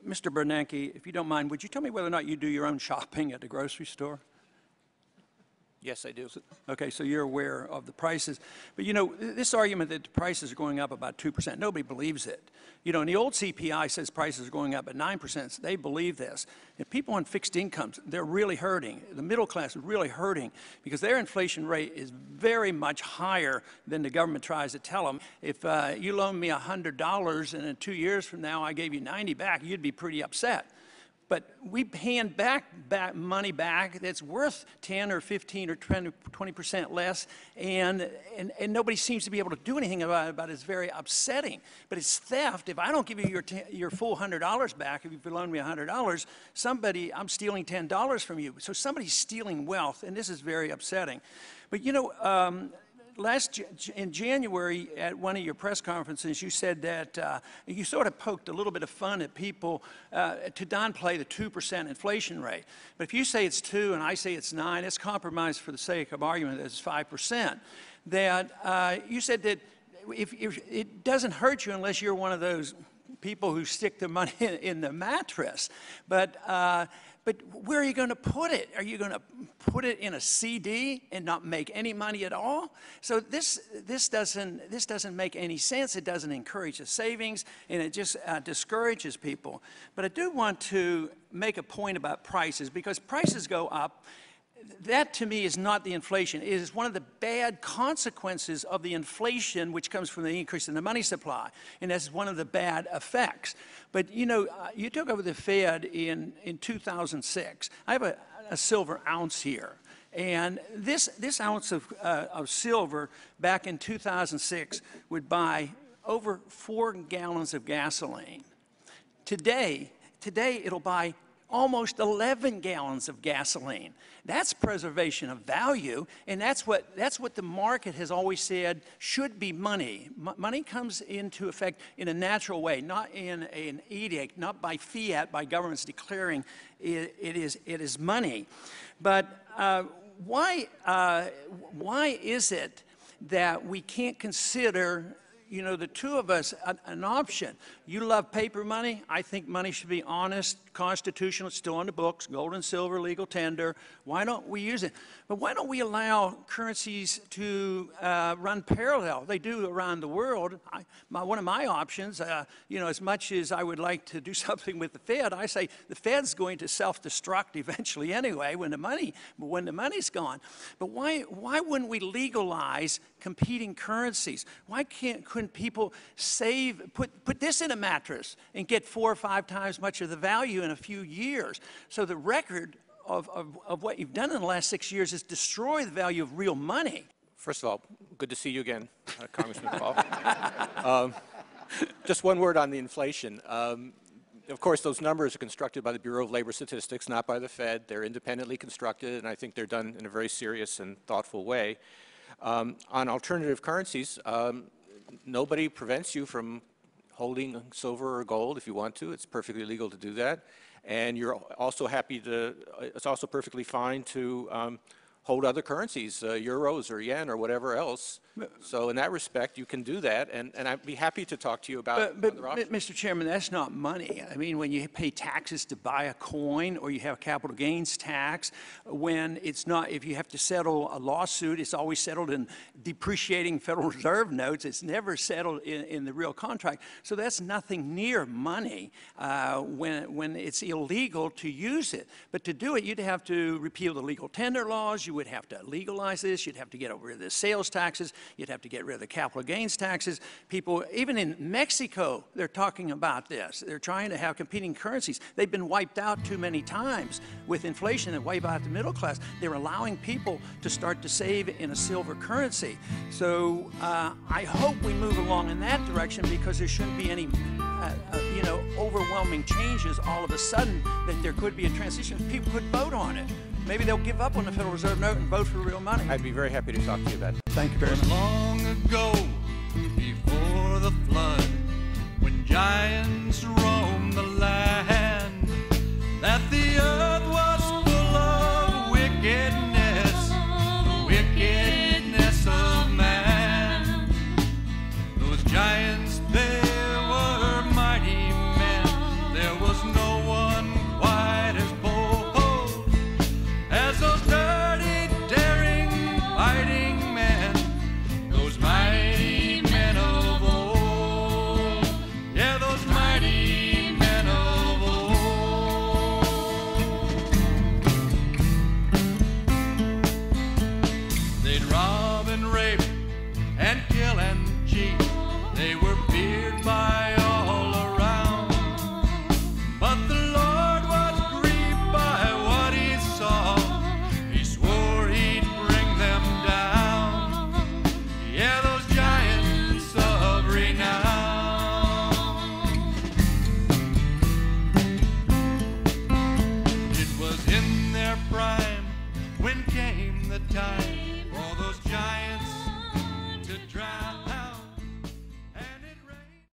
Mr. Bernanke, if you don't mind, would you tell me whether or not you do your own shopping at the grocery store? Yes, I do. Okay, so you're aware of the prices. But, you know, this argument that the prices are going up about 2%, nobody believes it. You know, and the old CPI says prices are going up at 9%. So they believe this. And people on fixed incomes, they're really hurting. The middle class is really hurting because their inflation rate is very much higher than the government tries to tell them. If you loan me $100 and in 2 years from now I gave you 90 back, you'd be pretty upset. But we hand back money back that's worth 10 or 15 or 20% less, and nobody seems to be able to do anything about it. It's very upsetting. But it's theft. If I don't give you your full $100 back, if you loan me $100, I'm stealing $10 from you. So somebody's stealing wealth, and this is very upsetting. But you know, in January at one of your press conferences, you said that you sort of poked a little bit of fun at people to downplay the 2% inflation rate. But if you say it's 2 and I say it's 9, it's compromised for the sake of argument that it's 5%. That you said that if it doesn't hurt you unless you're one of those people who stick the money in the mattress. But where are you going to put it? Are you going to put it in a CD and not make any money at all? So this doesn't make any sense. It doesn't encourage the savings, and it just discourages people. But I do want to make a point about prices, because prices go up. That, to me, is not the inflation. It is one of the bad consequences of the inflation, which comes from the increase in the money supply, and that's one of the bad effects. But, you know, you took over the Fed in 2006. I have a silver ounce here, and this ounce of silver back in 2006 would buy over 4 gallons of gasoline. Today it'll buy almost 11 gallons of gasoline. That's preservation of value, and that's what the market has always said should be money. Money comes into effect in a natural way, not in an edict, not by fiat, by governments declaring it is money. But why is it that we can't consider, you know, the two of us, an option? You love paper money. I think money should be honest, constitutional. It's still on the books, gold and silver, legal tender. Why don't we use it? But why don't we allow currencies to run parallel? They do around the world. One of my options, you know, as much as I would like to do something with the Fed, I say the Fed's going to self-destruct eventually anyway when the money's gone. But why wouldn't we legalize competing currencies? Why couldn't people put this in a mattress and get 4 or 5 times much of the value in a few years? So the record of what you've done in the last 6 years is destroy the value of real money. First of all, good to see you again, Congressman Paul. Just one word on the inflation. Of course, those numbers are constructed by the Bureau of Labor Statistics, not by the Fed. They're independently constructed, and I think they're done in a very serious and thoughtful way. On alternative currencies, nobody prevents you from holding silver or gold if you want to. It's perfectly legal to do that. And you're also it's also perfectly fine to hold other currencies, euros or yen or whatever else. So in that respect, you can do that, and I'd be happy to talk to you about other options. Mr. Chairman, that's not money. I mean, when you pay taxes to buy a coin, or you have a capital gains tax, when it's not, if you have to settle a lawsuit, it's always settled in depreciating Federal Reserve notes. It's never settled in the real contract. So that's nothing near money when it's illegal to use it. But to do it, you'd have to repeal the legal tender laws. You would have to legalize this. You'd have to get rid of the sales taxes. You'd have to get rid of the capital gains taxes. People, even in Mexico, they're talking about this. They're trying to have competing currencies. They've been wiped out too many times with inflation and wipe out the middle class. They're allowing people to start to save in a silver currency. So I hope we move along in that direction, because there shouldn't be any you know, overwhelming changes all of a sudden, that there could be a transition. People could vote on it. Maybe they'll give up on the Federal Reserve note and vote for real money. I'd be very happy to talk to you about it. Thank you very much. Long ago, before the flood, when giants roamed the land, that the earth was full of wickedness, the wickedness of man. Those giants, they were mighty men. There was no sheep